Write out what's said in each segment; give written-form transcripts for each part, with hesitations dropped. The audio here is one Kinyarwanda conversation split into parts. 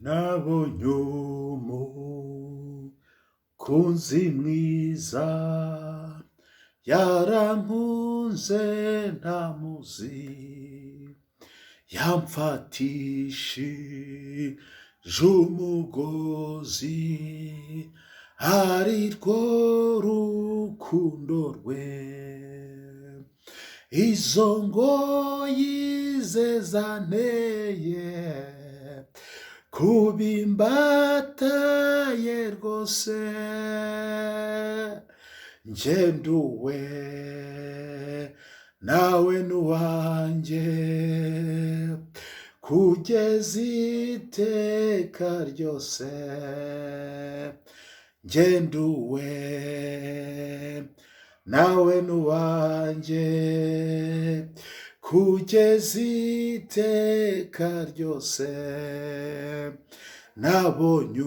nabonye umukunzi mwiza yarankunze ntamuzi yamfatishije umugozi ari rwo rukundo rwe izo ngoyi ze zanteye kubimbataye rwose njye nduwe nawe nuwanjye kugeza iteka ryose njye nduwe nawe nuwanjye kugeza iteka ryose nabonye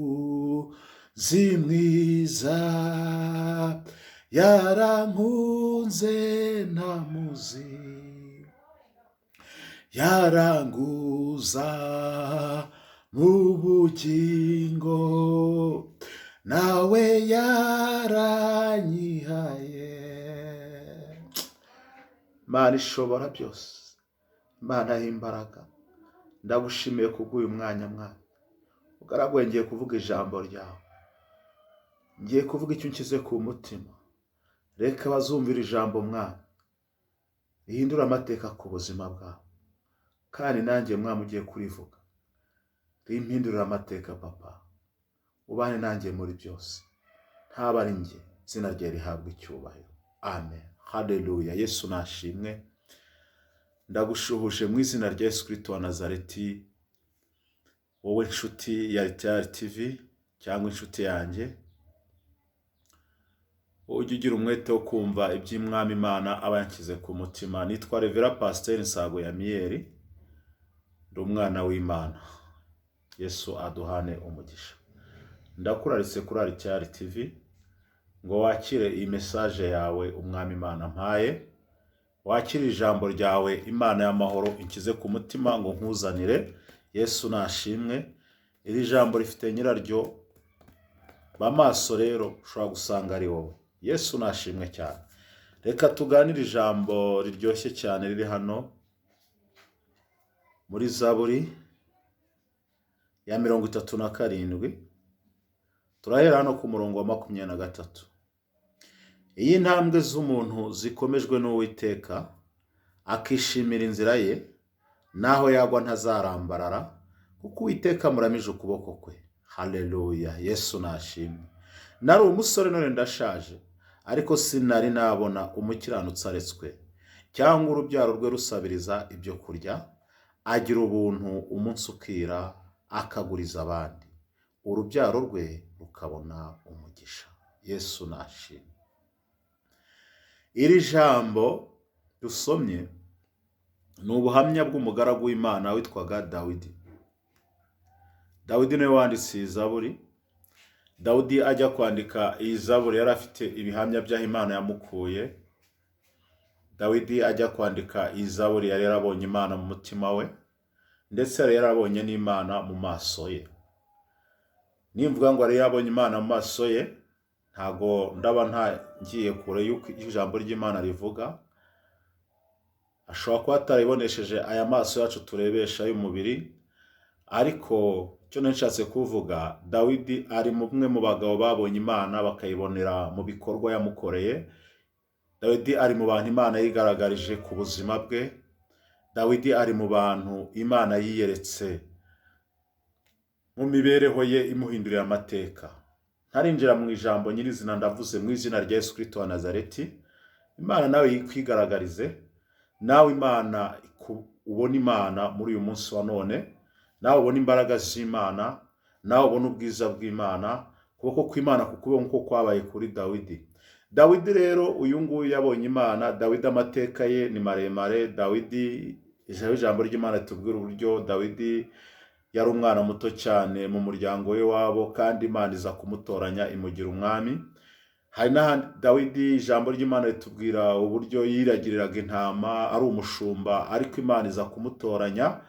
umukunzi mwiza yarankunze ntamuzi yaranguza mu bugingo nawe yaranyihaye. Mana ishobora byose, Mana y'imbaraga, ndagushimiye kubw'uyu mwanya mwana ugaraguye ngiye kuvuga ijambo ryawe, ngiye kuvuga icyo nshyize ku mutima. Reka bazumvira ijambo mwana rihindura amateka ku buzima bwawe, kandi nanjye mwana ugiye kurivuga rimpindurira amateka papa, ubane nanjye muri byose, ntaba ari njye, izina rye rihabwa icyubahiro. Amen. Haleluya. Yesu nashimwe. Ndagushuhuje mu izina rya Yesu Kristo wa Nazareti, wowe nshuti ya Utarayumva TV cyangwa inshuti yanjye, ujye ugira umwete wo kumva iby'Umwami Imana aba yanshyize ku mutima. Nitwa Revera Pasteur Nsago ya Miyeri, ndi umwana w'Imana. Yesu aduhane umugisha. Ndakuraritse kuri Utarayumva TV ngo wakire iyi message yawe Umwami Imana mpaye, wakire ijambo ryawe Imana y'amahoro inkize ku mutima ngo nkuzanire. Yesu nashimwe. Iri jambo rifite nyiraryo, bamaso rero ushobora gusanga ari wowe. Yesu nashimwe cyane. Reka tuganire ijambo riryoshye cyane riri hano muri Zaburi ya 37. Turahera hano ku murongo wa 23. Iyi ntambwe z'umuntu zikomejwe n'Uwiteka, akishimira inzira ye, naho yagwa ntazarambarara, kuko Uwiteka muramije ukuboko kwe. Haleluya. Yesu nashimwe. Nari umusore none ndashaje, ariko sinari nabona umukiranutsi aretswe, cyangwa urubyaro rwe rusabiriza ibyo kurya. Agira ubuntu umunsi ukira, akaguriza abandi, urubyaro rwe rukabona umugisha. Yesu nashimwe. Iri jambo dusomye ni ubuhamya bw'umugaragu w'Imana witwaga Dawidi. Dawidi niwe wanditse iyi Zaburi. Dawidi ajya kwandika iyi Zaburi yari afite ibihamya by'aho Imana yamukuye. Dawidi ajya kwandika iyi Zaburi yari yarabonye Imana mu mutima we, ndetse yari yarabonye n'Imana mu maso ye. Nimvuga ngo yari yabonye Imana mu maso ye, ntago ndaba ngiye kure y'uko ijambo ry'Imana rivuga. Ashobora kuba ataribonesheje aya maso yacu turebesha y'umubiri, ariko cyo nashatse kuvuga, Dawidi ari mumwe mu bagabo babonye Imana bakayibonera mu bikorwa yamukoreye. Dawidi ari mu bantu Imana yigaragarije ku buzima bwe. Dawidi ari mu bantu Imana yiyeretse mu mibereho ye imuhindurira amateka. Ntarinjira mu ijambo nyirizina, ndavuze mu izina rya Yesu Kristo wa Nazareti. Imana nawe yikwigaragarize, nawe Imana ubona Imana muri uyu munsi wa none, nawe ubona imbaraga z'Imana, nawe ubona ubwiza bw'Imana, kuboko kw'Imana kukube nkuko kwabaye kuri Dawidi. Dawidi rero uyu nguyu yabonye Imana. Dawidi amateka ye ni maremare. Dawidi, ijambo ry'Imana tubwira uburyo Dawidi yari umwana muto cyane mu muryango we wabo, kandi Imana iza kumutoranya imugira umwami. Hari n'ahandi Dawidi ijambo ry'Imana ritubwira uburyo yiragiriraga intama, ari umushumba, ariko Imana iza kumutoranya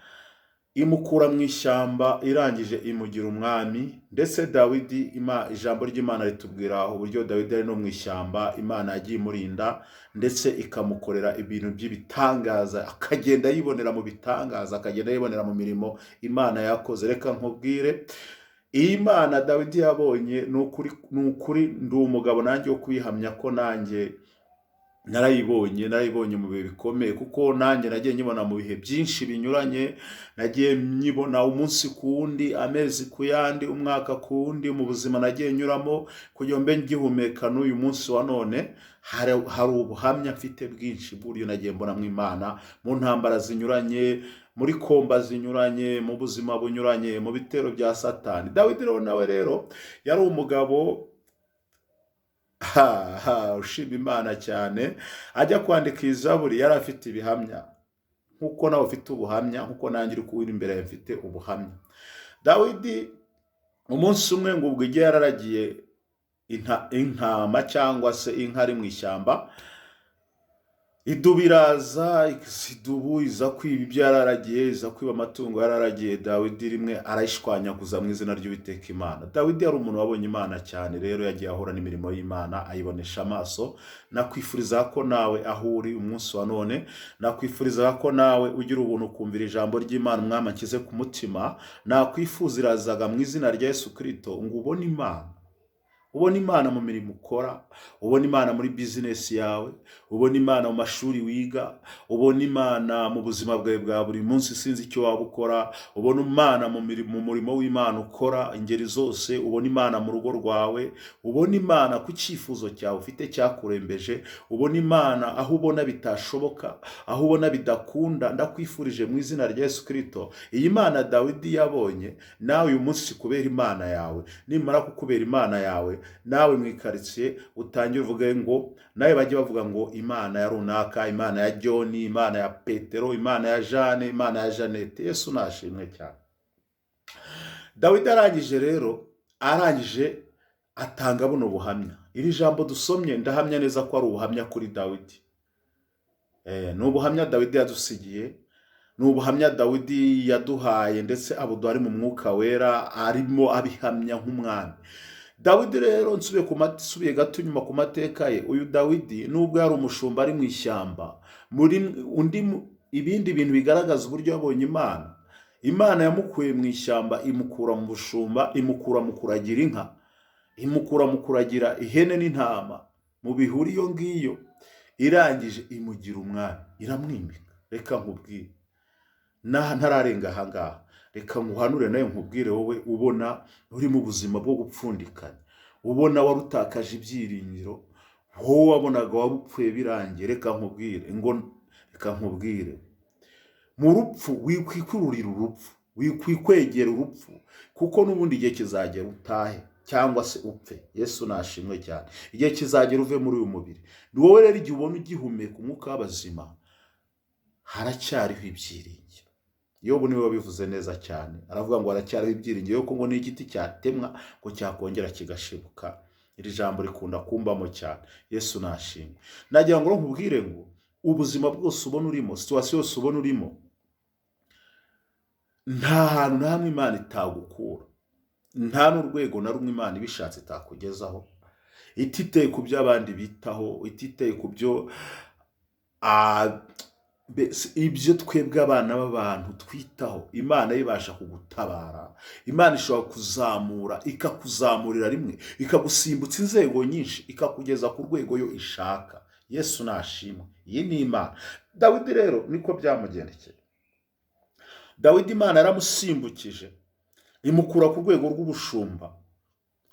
imukura mu ishyamba, irangije imugira umwami. Ndetse Dawidi, ijambo ry'Imana ritubwira uburyo Dawidi ari no mu ishyamba Imana yagiye imurinda ndetse ikamukorera ibintu by'ibitangaza, akagenda yibonera mu bitangaza, akagenda yibonera mu mirimo Imana yakoze. Reka nkubwire, iyi Mana Dawidi yabonye ni ukuri ndi umugabo nanjye wo kwihamya ko nanjye narayibonye mu bihe bikomeye, kuko nanjye nagiye nyibona mu bihe byinshi binyuranye. Nagiye nyibona umunsi ku wundi, amezi ku yandi, umwaka ku wundi, mu buzima nagiye nyuramo kugira mbe ngihumeka n'uyu munsi wa none. Hari ubuhamya mfite bwinshi bw'uburyo nagiye mbona mu Imana mu ntambara zinyuranye, muri komba zinyuranye, mu buzima bunyuranye, mu bitero bya Satani. Dawidi nawe rero yari umugabo ushima Imana cyane. Ajya kwandika iyi zaburi yari afite ibihamya, nkuko nawe ufite ubuhamya, nkuko nanjye uri kuwira imbere yawe mfite ubuhamya. Dawidi umunsi umwe ngo ubwo igihe yararagiye intama cyangwa se inka ari mu ishyamba, idubu iraza, idubu iza kwiba ibyo yararagiye, iza kwiba amatungo yararagiye. Dawidi rimwe arayishwanyaguza mu izina ry'Uwiteka Imana. Dawidi yari umuntu wabonye Imana cyane, rero yagiye ahura n'imirimo y'Imana ayibonesha amaso. Nakwifuriza ko nawe aho uri umunsi wa none, nakwifuriza ko nawe ugira ubuntu kumvira ijambo ry'Imana Umwami akize ku mutima. Nakwifuza irazaga mu izina rya Yesu Kristo ngo ubone Imana. Ubona Imana mu mirimo ukora, ubona Imana muri business yawe, ubona Imana mu mashuri wiga, ubona Imana mu buzima bwawe bwa buri munsi sinzi icyo waba ukora, ubona Imana mu murimo w'Imana ukora ingeri zose, ubona Imana mu rugo rwawe, ubona Imana ku cyifuzo cyawe ufite cyakurembeje, ubona Imana aho ubona bitashoboka, aho ubona bidakunda. Ndakwifurije mu izina rya Yesu Kristo, iyi Mana Dawidi yabonye nawe uyu munsi kubera Imana yawe. Nimara kukubera Imana yawe, nawe mwikaritsiye utangira uvuge ngo, nawe bajye bavuga ngo Imana ya runaka, Imana ya John, Imana ya Petero, Imana ya Jeanne, Imana ya Jeannette. Yesu nashimwe cyane. Dawidi arangije atanga buno buhamya. Iri jambo dusomye ndahamya neza ko ari ubuhamya kuri Dawidi. Ni ubuhamya Dawidi yadusigiye, ni ubuhamya Dawidi yaduhaye, ndetse abuduhari mu Mwuka Wera arimo abihamya nk'umwami. Dawidi rero nsubiye gato nyuma ku mateka ye, uyu Dawidi nubwo yari umushumba ari mu ishyamba, ibindi bintu bigaragaza uburyo yabonye Imana. Imana yamukuye mu ishyamba imukura mu bushumba, imukura mu kuragira inka, imukura mu kuragira ihene n'intama mu bihuru iyo ngiyo, irangije imugira umwami, iramwimika. Reka nkubwire, ntararenga aha ngaha, reka nguhanure nawe nkubwire, wowe ubona uri mu buzima bwo gupfundikanya, ubona warutakaje ibyiringiro, wowe wabonaga warupfuye birangiye, reka nkubwire, mu rupfu wikwikururira urupfu, wikwikwegera urupfu, kuko n'ubundi igihe kizagera utahe cyangwa se upfe. Yesu nashimwe cyane. Igihe kizagera uve muri uyu mubiri. Ni wowe rero igihe ubona ugihumeka umwuka w'abazima, haracyariho ibyiringiro. Yobu niwe wabivuze neza cyane, aravuga ngo haracyariho ibyiringiro, yuko ngo n'igiti cyatemwa ngo cyakongera kigashibuka. Iri jambo rikunda kumbamo cyane. Yesu nashimwe. Nagira ngo nkubwire ngo ubuzima bwose ubona urimo, situation yose ubona urimo, nta hantu na hamwe Imana itagukura, nta n'urwego na rumwe Imana ibishatse itakugezaho, ititeye ku byo abandi bitaho, ititeye ku byo ibyo twebwe abana b'abantu twitaho. Imana ibasha kugutabara. Imana ishobora kuzamura, ikakuzamurira rimwe, ikagusimbutsa inzego nyinshi, ikakugeza ku rwego yo ishaka. Yesu nashimwe. Iyi ni Imana. Dawidi rero niko byamugendekeye. Dawidi Imana yaramusimbukije, imukura ku rwego rw'ubushumba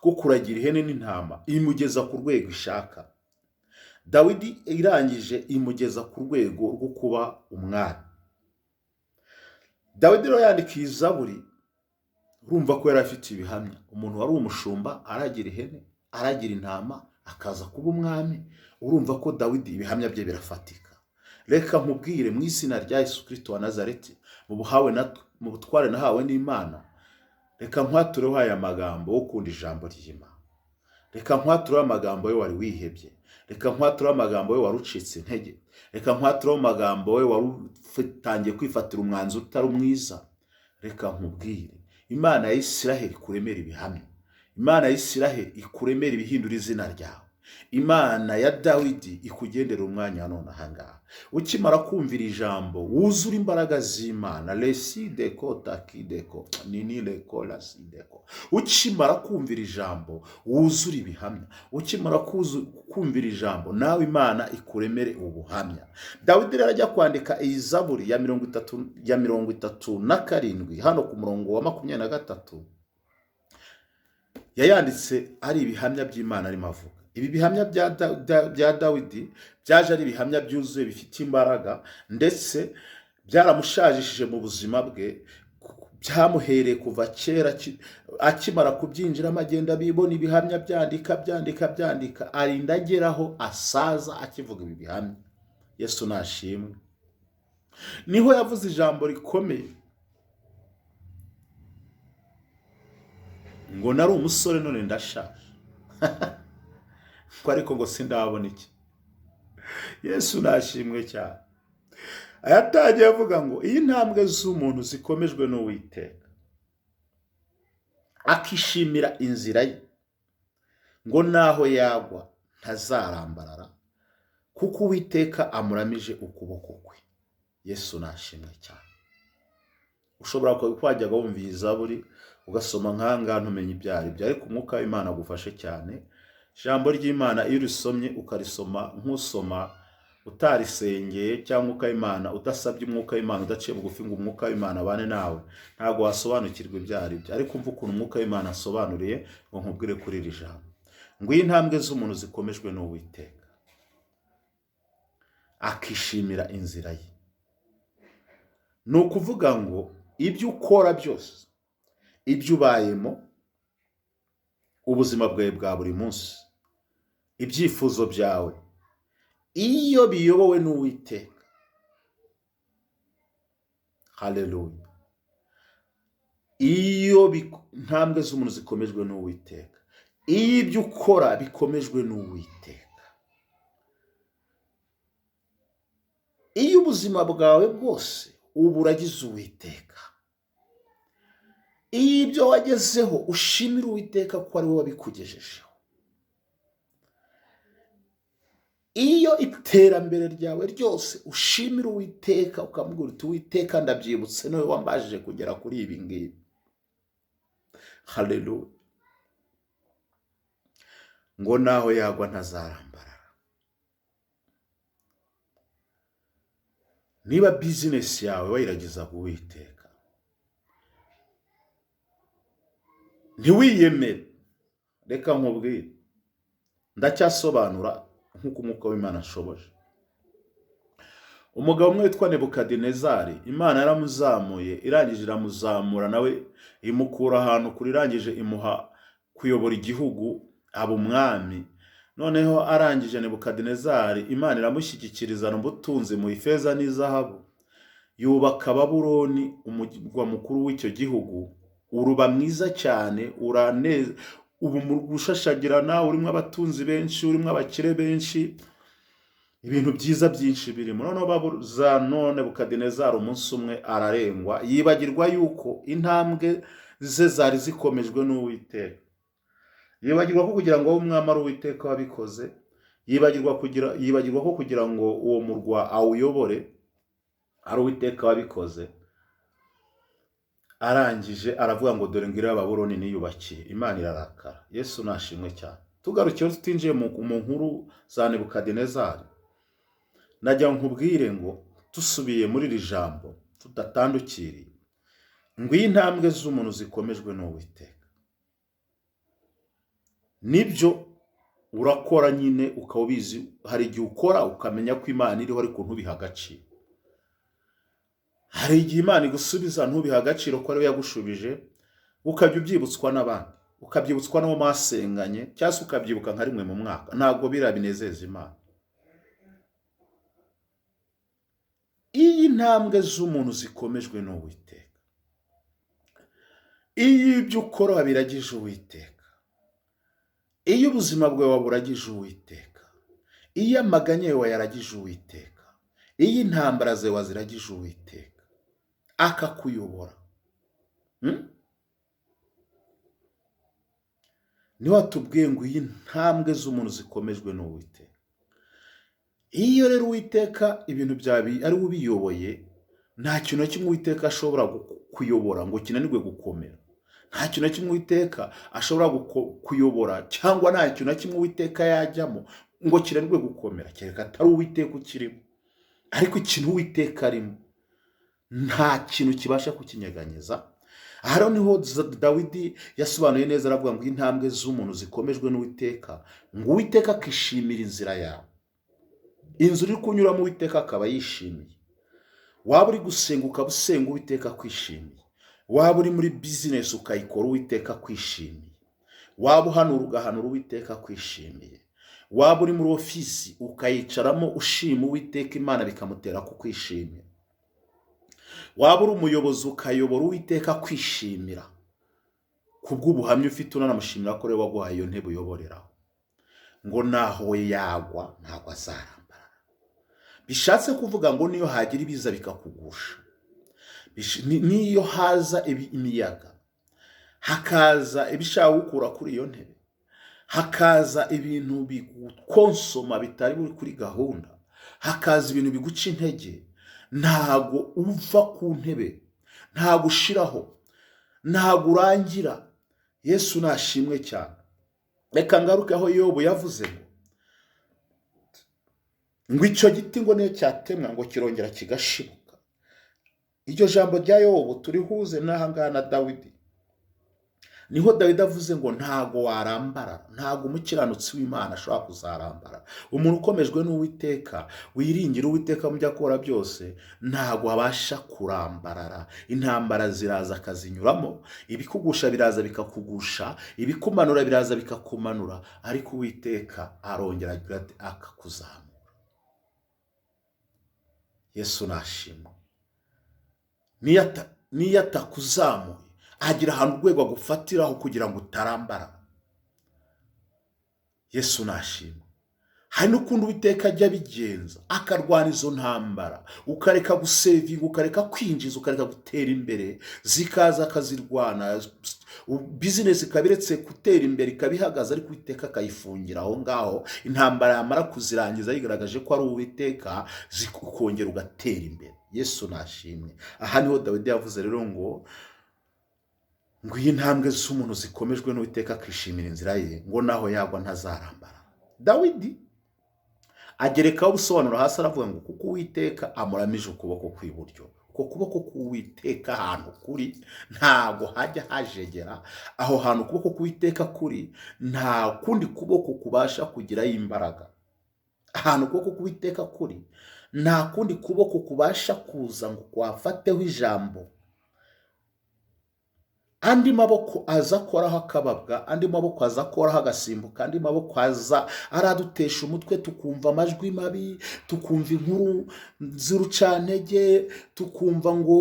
bwo kuragira ihene n'intama, imugeza ku rwego ishaka. Dawidi irangije imugeza ku rwego rwo kuba umwami. Dawidi rero yandika iyi zaburi, urumva ko yari afite ibihamya. Umuntu wari umushumba, aragira ihene, aragira intama, akaza kuba umwami. Urumva ko Dawidi ibihamya bye birafatika. Reka nkubwire mu izina rya Yesu Kristo wa Nazareti, mu butware nahawe n'Imana, reka nkwatureho aya magambo wo kunda ijambo ry'Imana. Reka nkwatureho amagambo yo wari wihebye, reka nkwatureho amagambo yo wari ucitse intege, reka nkwatureho amagambo yo wari utangiye kwifatira umwanzuro utari mwiza. reka nkubwire, Imana ya Isiraheli ikuremera ibihamya, Imana ya Isiraheli ikuremera ibihindura izina ryawe, Imana ya Dawidi ikugendera umwanya none ahangaha. Ukimara kumvira ijambo wuzura imbaraga z'Imana, resideko takideko ninileko lasideko. Ukimara kumvira ijambo wuzura ibihamya, ukimara kumvira ijambo nawe Imana ikuremere ubuhamya. Dawidi rero ajya kwandika iyi zaburi ya 37 hano ku murongo wa 23 yayanditse ari ibihamya by'Imana arimo avuga. Ibi bihamya bya Dawidi byaje ari ibihamya byuzuye bifite imbaraga, ndetse byaramushajishije mu buzima bwe, byamuhereye kuva kera akimara kubyinjiramo agenda bibona ibihamya byandika arinda ageraho asaza akivuga ibi bihamya. Yesu nashimwe. Niho yavuze ijambo rikomeye ngo nari umusore none ndashaje ko ariko ngo sindabona iki. Yesu nashimwe cyane. Ayatangiye avuga ngo iyi ntambwe z'umuntu zikomejwe n'Uwiteka, akishimira inzira ye, ngo naho yagwa ntazarambarara, kuko Uwiteka amuramije ukuboko kwe. Yesu nashimwe cyane. Ushobora kwajyaga wumva iyi zaburi ugasoma nk'ahangaha ntumenye ibyo ari byo, ariko Umwuka w'Imana agufashe cyane. Ijambo ry'Imana iyo urisomye ukarisoma nk'usoma utarisengeye, cyangwa ukayimana udasabye Umwuka w'Imana, udaciye bugufi ngo Umwuka w'Imana abane nawe, ntabwo wasobanukirwa ibyo ari byo. Ariko umva ukuntu Umwuka w'Imana asobanuriye ngo nkubwire kuri iri jambo, ngo iyi ntambwe z'umuntu zikomejwe n'Uwiteka, akishimira inzira ye. Ni ukuvuga ngo ibyo ukora byose, ibyo ubayemo, ubuzima bwawe bwa buri munsi, ibyifuzo byawe, iyo biyobowe n'Uwiteka, haleluya, iyo ntambwe z'umuntu zikomejwe n'Uwiteka, iyo ibyo ukora bikomejwe n'Uwiteka, iyo ubuzima bwawe bwose uburagize Uwiteka, iyo ibyo wagezeho ushimira Uwiteka ko ari we wabikugejejeho, iyo iterambere ryawe ryose ushimira Uwiteka ukamubwira uti Uwiteka ndabyibutse niwe wambajije kugera kuri ibi ngibi. Haleluya. Ngo naho yagwa ntazarambarara. Niba business yawe wayiragiza Uwiteka, ntiwiyemere, reka nkubwire, ndacyasobanura nk'uko Umwuka w'Imana ashoboje. Umugabo umwe witwa Nebukadinezari, Imana yaramuzamuye, irangije iramuzamura, nawe imukura ahantu kuri, irangije imuha kuyobora igihugu, aba umwami. Noneho arangije Nebukadinezari, Imana iramushyigikirizana ubutunzi mu ifeza n'izahabu, yubaka Babuloni umurwa mukuru w'icyo gihugu, uruba mwiza cyane, uraneza, ubu gushashagirana, urimo abatunzi benshi, urimo abakire benshi, ibintu byiza byinshi birimo. Noneho Nebukadinezari umunsi umwe ararengwa, yibagirwa yuko intambwe ze zari zikomejwe n'Uwiteka, yibagirwa ko kugira ngo umwami ari Uwiteka wabikoze, yibagirwa ko kugira ngo uwo murwa awuyobore ari Uwiteka wabikoze. Arangije aravuga ngo dore ngira Babuloni niyubakiye. Imana irarakara. Yesu nashimwe cyane. Tugarukiye tutinjiye mu nkuru za Nebukadinezari, najya nkubwire ngo tusubiye muri iri jambo tudatandukiriye, ngo iyi ntambwe z'umuntu zikomejwe n'Uwiteka. Nibyo urakora nyine ukaba ubizi, hari igihe ukora ukamenya ko Imana iriho ariko ntubiha agaciro. Hari igihe Imana igusubiza ntubiha agaciro ko ari we yagushubije, ukajya ubyibutswa n'abandi, ukabyibutswa n'abo mwasenganye, cyangwa se ukabyibuka nka rimwe mu mwaka. Ntabwo birabinezeza Imana. Iyi ntambwe z'umuntu zikomejwe n'Uwiteka, iyo ibyo ukora wabiragije Uwiteka, iyo ubuzima bwawe waburagije Uwiteka, iyo amaganya yawe wayaragije Uwiteka, iyo intambara zawe waziragije Uwiteka, akakuyobora, niho watubwiye ngo iyi ntambwe z'umuntu zikomejwe n'Uwiteka. Iyo rero Uwiteka ibintu byawe ari we ubiyoboye, nta kintu na kimwe Uwiteka ashobora kuyobora ngo kinanirwe gukomera. Nta kintu na kimwe Uwiteka ashobora kuyobora, cyangwa nta kintu na kimwe Uwiteka yajyamo ngo kinanirwe gukomera, kereka atari Uwiteka ukirimo. Ariko ikintu Uwiteka arimo nta kintu kibasha kukinyeganyeza. Aha rero niho Dawidi yasobanuye neza, aravuga ngo intambwe z'umuntu zikomejwe n'Uwiteka, ngo Uwiteka akishimira inzira yawe. Inzira uri kunyuramo Uwiteka akaba yishimiye. Waba uri gusenga ukaba usenga Uwiteka akwishimiye. Waba uri muri business ukayikora Uwiteka akwishimiye. Waba uhanura ugahanura Uwiteka akwishimiye. Waba uri muri ofisi ukayicaramo ushima Uwiteka, Imana bikamutera kukwishimira. Waba uri umuyobozi ukayobora Uwiteka akwishimira. Kubw'ubuhamya ufite unanamushimira ko rero waguhaye iyo ntebe uyoboreraho. Ngo naho we yagwa ntabwo azaramba. Bishatse kuvuga ngo niyo hagira ibiza bikakugusha, niyo haza imiyaga, hakaza ibishaka gukura kuri iyo ntebe, hakaza ibintu bikonsoma bitari buri kuri gahunda, hakaza ibintu biguca intege, ntago uva ku ntebe, ntago ushiraho, ntago urangira. Yesu nashimwe cyane. Reka ngaruke aho Yobu yavuze ngo icyo giti ngo niyo cyatemwa ngo kirongera kigashibuka. Iryo jambo rya Yobu turihuze n'ahangana na Dawidi. Niho Dawidi avuze ngo ntago warambara, ntago umukiranutsi w'Imana ashobora kuzarambara. Umuntu ukomejwe n'Uwiteka, wiringira Uwiteka mu byo akora byose, ntago abasha kurambarara. Intambara ziraza akazinyuramo, ibikugusha biraza bikakugusha, ibikumanura biraza bikakumanura, ariko Uwiteka arongera akakuzamura. Yesu nashimwe. Niyo atakuzamuye, agira ahantu urwego agufatiraho kugira ngo utarambara. Yesu nashimwe. Hari n'ukundi Uwiteka ajya abigenza, akarwana izo ntambara, ukareka gusevinga, ukareka kwinjiza, ukareka gutera imbere, zikaza akazirwana, business ikabiretse gutera imbere ikabihagaza, ariko Uwiteka akayifungira aho ngaho. Intambara yamara kuzirangiza yigaragaje ko ari Uwiteka, zikongera ugatera imbere. Yesu nashimwe. Aha niho Dawidi yavuze rero ngo iyi ntambwe z'umuntu zikomejwe n'Uwiteka akishimira inzira ye, ngo naho yagwa ntazarambara. Dawidi agerekaho ubusobanuro hasi, aravuga ngo kuko Uwiteka amuramije ukuboko kw'iburyo. Uko kuboko k'Uwiteka ahantu kuri ntago hajya hajegera. Aho hantu ukuboko k'Uwiteka kuri, nta kundi kuboko kubasha kugirayo imbaraga. Ahantu ukuboko k'Uwiteka kuri, nta kundi kuboko kubasha kuza ngo kwafateho ijambo. Andi maboko aza akoraho akababwa, andi maboko aza akoraho agasimbuka, andi maboko aza aradutesha umutwe, tukumva amajwi mabi, tukumva inkuru z'urucantege, tukumva ngo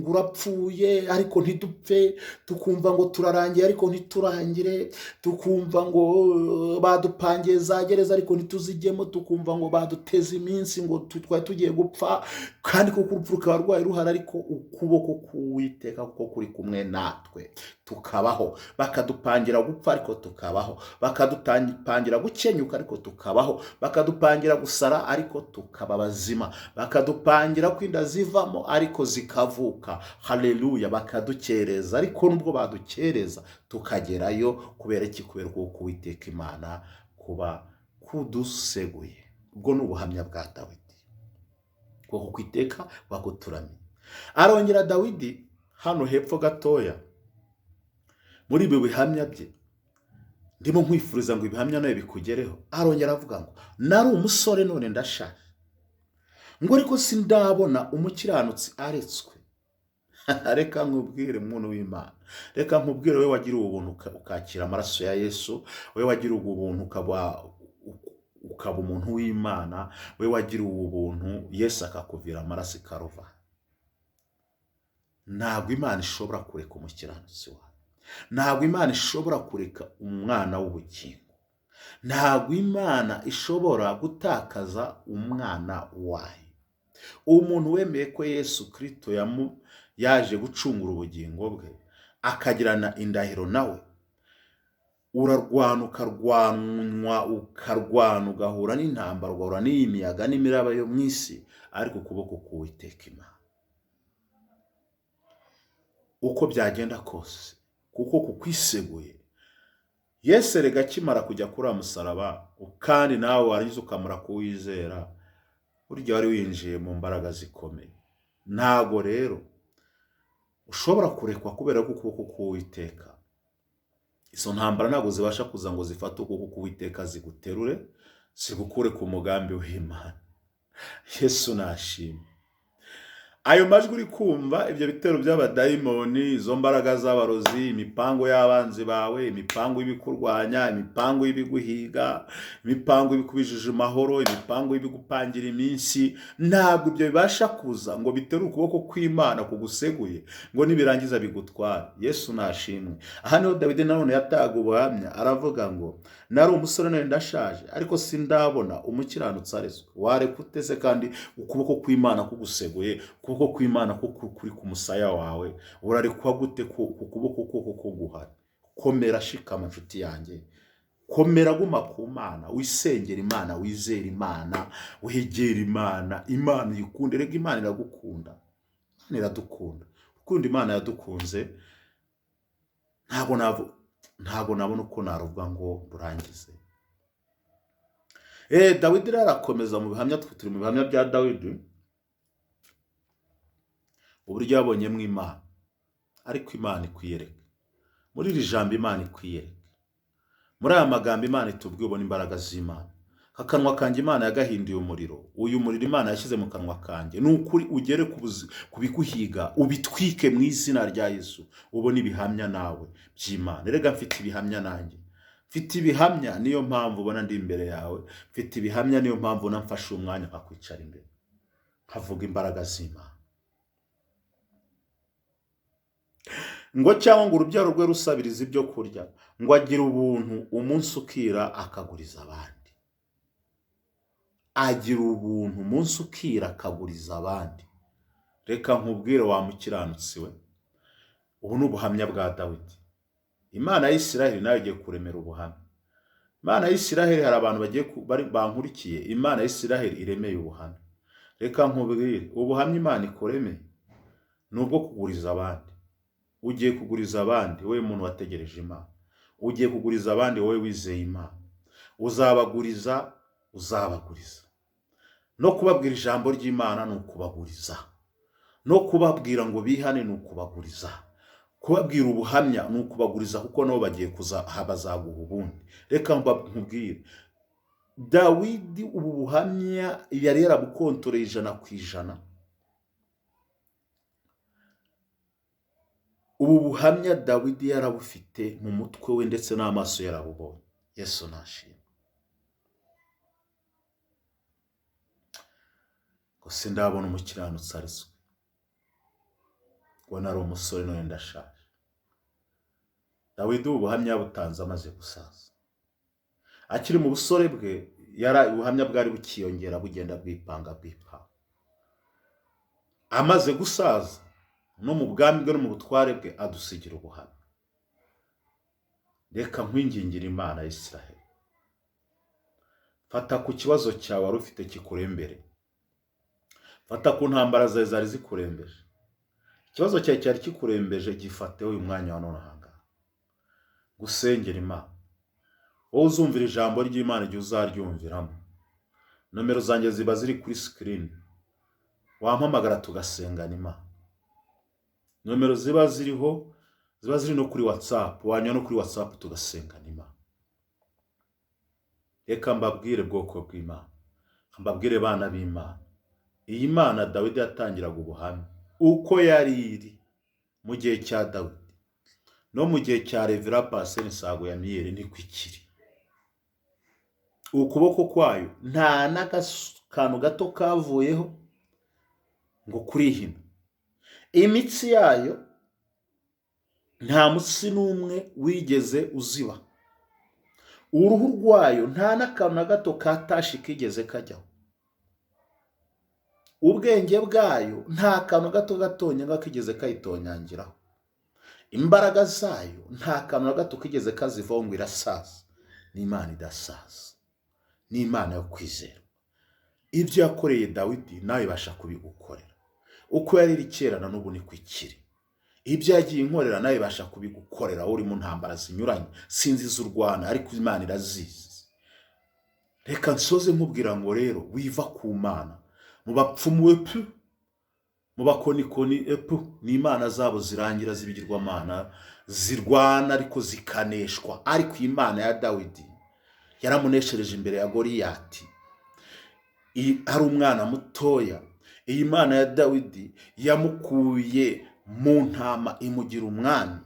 urapfuye ariko ntidupfe, tukumva ngo turarangiye ariko ntiturangire, tukumva ngo badupangiye za gereza ariko ntituzigemo, tukumva ngo baduteze iminsi ngo twari tugiye gupfa, kandi kuko urupfu rukaba rwaye ruhari, ariko ukuboko k'Uwiteka kuko kuri kumwe natwe tukabaho. Bakadupangira gupfa ariko tukabaho, bakadupangira gukenyuka ariko tukabaho, bakadupangira gusara ariko tukaba bazima, bakadupangira kwinda zivamo ariko zikavuka. Haleluya. Bakadukereza ariko nubwo badukereza tukagerayo. kubera iki? Kubera ko Uwiteka Imana kuba kuduseguye. Ubwo ni ubuhamya bwa Dawidi, kuko Uwiteka wakuturamiye. Arongera Dawidi hano hepfo gatoya muri ibi bihamya bye, ndimo nkwifuriza ngo ibihamya nawe bikugereho. Arongera avuga ngo nari umusore none ndashaje, ngo ariko sindabona umukiranutsi aretswe. Reka nkubwire muntu w'Imana, reka nkubwire we wagira ubuntu ukakira amaraso ya Yesu, we wagira ubuntu ukaba umuntu w'Imana, we wagira ubuntu Yesu akakuvira amaraso ikaruva. Ntabwo Imana ishobora kureka umukiranutsi wawe, ntabwo Imana ishobora kureka umwana w'ubugingo, ntabwo Imana ishobora gutakaza umwana wayo. Umuntu wemeye ko Yesu Kristo yaje gucungura ubugingo bwe, akagirana indahiro nawe, urarwana ukarwana ugahura n'intambara, ugahura n'imiyaga n'imiraba yo mu isi, ariko ukuboko k'Uwiteka Imana uko byagenda kose, kuko kukwiseguye. Yesu erega akimara kujya kuri musaraba, kandi nawe warangiza ukamara kuwizera, burya wari winjiye mu mbaraga zikomeye. Ntago rero ushobora kurekwa kubera ko ukuboko k'Uwiteka. Izo ntambara ntago zibasha kuza ngo zifate ukuboko k'Uwiteka ziguterure, zigukure ku mugambi w'Imana. Yesu nashimwe. Ayo majwi uri kumva, ibyo bitero by'abadayimoni, izo mbaraga z'abarozi, imipango y'abanzi bawe, imipango y'ibikurwanya, imipango y'ibiguhiga, imipango y'ibikubijije amahoro, imipango y'ibigupangira iminsi, ntabwo ibyo bibasha kuza ngo biterure ukuboko kw'Imana kuguseguye ngo nibirangiza bigutwara. Yesu nashimwe. Aha niho Dawidi nanone yataga ubuhamya, aravuga ngo nari umusore none ndashaje, ariko sindabona umukiranutsi arezwe. Wareka utese kandi ukuboko kw'Imana kuguseguye, ukuboko kw'Imana kuri ku musaya wawe, urarekwa gute ku kuboko kuguhari? Komera, shikama nshuti yanjye, komera, guma ku Mana, wisengera Imana, wizera Imana, wegera Imana. Imana yikunde, rega Imana iragukunda, Imana iradukunda. Ukunda Imana yadukunze, ntago nabona uko naruvuga ngo durangize. Dawidi arakomeza mu bihamya, turi mu bihamya bya Dawidi, uburyo yabonyemo Imana, ariko Imana ikwiyereka. Muri iri jambo Imana ikwiyereka, muri aya magambo Imana itubwiye ubona imbaraga z'Imana. Akanwa kanjye Imana yagahinduye umuriro, uyu muriro Imana yashyize mu kanwa kanjye, nukuri ugere ku bikuhiga, ubitwike mu izina rya Yesu. Ubona ibihamya nawe by'Imana. Rega mfite ibihamya nanjye, mfite ibihamya, niyo mpamvu ubona ndi imbere yawe. Mfite ibihamya, niyo mpamvu namfashe umwanya akwicara imbere havuga imbaraga z'Imana. Ngo cyangwa ngo urubyaro rwe rusabiriza ibyo kurya, ngo agira ubuntu umunsi ukira akaguriza abandi. Agira ubuntu umunsi ukira akaguriza abandi. Reka nkubwire wa mukiranutsi we, ubu ni ubuhamya bwa Dawidi. Imana y'Isiraheli nayo igiye kuremera ubuhamya. Imana y'Isiraheli, hari abantu bankurikiye, Imana y'Isiraheli iremeye ubuhamya. Reka nkubwire, ubuhamya Imana ikuremeye nubwo kuguriza abandi. Ugiye kuguriza abandi wowe muntu wategereje Imana, ugiye kuguriza abandi wowe wizeye Imana. Uzabaguriza, no kubabwira ijambo ry'Imana ni ukubaguriza, no kubabwira ngo bihane ni ukubaguriza, kubabwira ubuhamya ni ukubaguriza, kuko nabo bagiye bazaguha ubundi. Reka nkubwire, Dawidi ubu buhamya yari yarabukontoreye 100%. Ubu buhamya Dawidi yarabufite mu mutwe we, ndetse n'amaso yarabubonye. Yesu nashimwe. Ngo sindabona umukiranutsi arizwe, ngo nari umusore none ndashaje. Dawidi ubu buhamya butanze amaze gusaza. Akiri mu busore bwe, ubuhamya bwari bukiyongera, bugenda bwipanga. Amaze gusaza, no mu bwami bwe no mu butware bwe adusigira ubuhamya. Reka nkwingingira Imana y'Isiraheli, fata ku kibazo cyawe wari ufite kikurembere, fata ku ntambara zawe zari zikurembeje. Ikibazo cyawe cyari kikurembeje, gifateho uyu mwanya wa none ahangaha, gusengera Imana. Wowe uzumvira ijambo ry'Imana igihe uzaryumviramo, nomero zanjye ziba ziri kuri screen, wampamagara tugasengana Imana. Nomero ziba ziriho, ziba ziri no kuri WhatsApp, wanywa no kuri WhatsApp tugasengana Imana. Reka mbabwire bwoko bw'Imana, mbabwire bana b'Imana, iyi Mana Dawidi yatangiraga ubuhamya uko yari iri mu gihe cya Dawidi, no mu gihe cya Revera Pasteur Nsago ya Miyeri niko ikiri. Ukuboko kwayo nta n'akantu gato kavuyeho ngo kurihina. Imitsi yayo nta mutsi n'umwe wigeze uziba. Uruhu rwayo nta n'akantu na gato katashi kigeze kajyaho. Ubwenge bwayo nta kantu gato gatonya kigeze kayitonyangiraho. imbaraga zayo nta kantu na gato kigeze kazivaho ngo irasaza. Ni Imana idasaza, ni Imana yo kwizera. Ibyo yakoreye Dawidi nawe ibasha kubigukorera. Uko yari iri kera na n'ubu niko ikiri. Ibyo yagiye inkorera nawe ibasha kubigukorera. Uri mu ntambara zinyuranye, sinzi z'urwana, ariko Imana irazizi. Reka nsoze nkubwira ngo rero wiva ku Mana, mu bapfumu epu, mu bakonikoni epu, ni Imana zabo zirangira z'ibigirwamana, zirwana ariko zikaneshwa. Ariko Imana ya Dawidi yaramuneshereje imbere ya Goliyati. Hari umwana mutoya, iyi Mana ya Dawidi yamukuye mu ntama imugira umwami.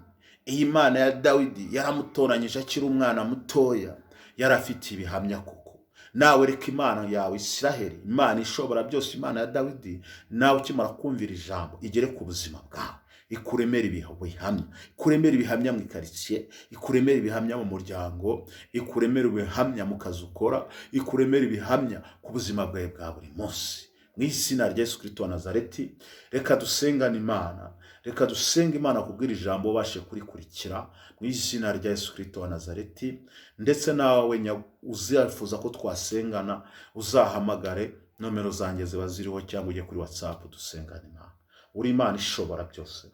Iyi Mana ya Dawidi yaramutoranyije akiri umwana mutoya, yarafite ibihamya koko. Nawe reka Imana yawe Isiraheli, Imana ishobora byose, Imana ya Dawidi, nawe ukimara kumvira ijambo igere ku buzima bwawe, ikuremera ibihamya, ikuremera ibihamya mu ikaritsiye, ikuremera ibihamya mu muryango, ikuremera ibihamya mu kazi ukora, ikuremera ibihamya ku buzima bwawe bwa buri munsi. Mu izina rya Yesu Kristo wa Nazareti, reka dusengane Imana, reka dusenga Imana kubwira ijambo ubashe kurikurikira. Mu izina rya Yesu Kristo wa Nazareti, ndetse nawe uzifuza ko twasengana, uzahamagare, nomero zanjye ziba ziriho, cyangwa ujye kuri WhatsApp dusengane Imana. Uri Imana ishobora byose,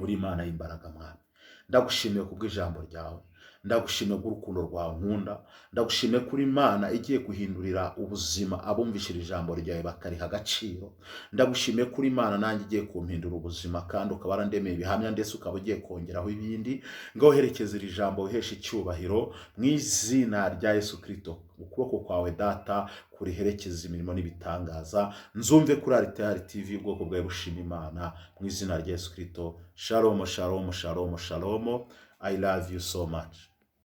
uri Imana y'imbaraga Mwami. Ndagushimiye kubw'ijambo ryawe, ndagushimiye bw'urukundo rwawe nkunda, ndagushimiye kuri Imana igiye guhindurira ubuzima abumvishira ijambo ryawe bakariha agaciro. Ndagushimiye kuri Imana nanjye igiye kumpindura ubuzima, kandi ukaba warandemeye ibihamya, ndetse ukaba ugiye kongeraho ibindi. Ngo herekeze iri jambo wiheshe icyubahiro mu izina rya Yesu Kristo. Ukuboko kwawe Data kuriherekeza imirimo n'ibitangaza. Nzumve kuri Aritari TV ubwoko bwawe bushima Imana mu izina rya Yesu Kristo. Shalom, shalom, shalom, shalom. I love you so much.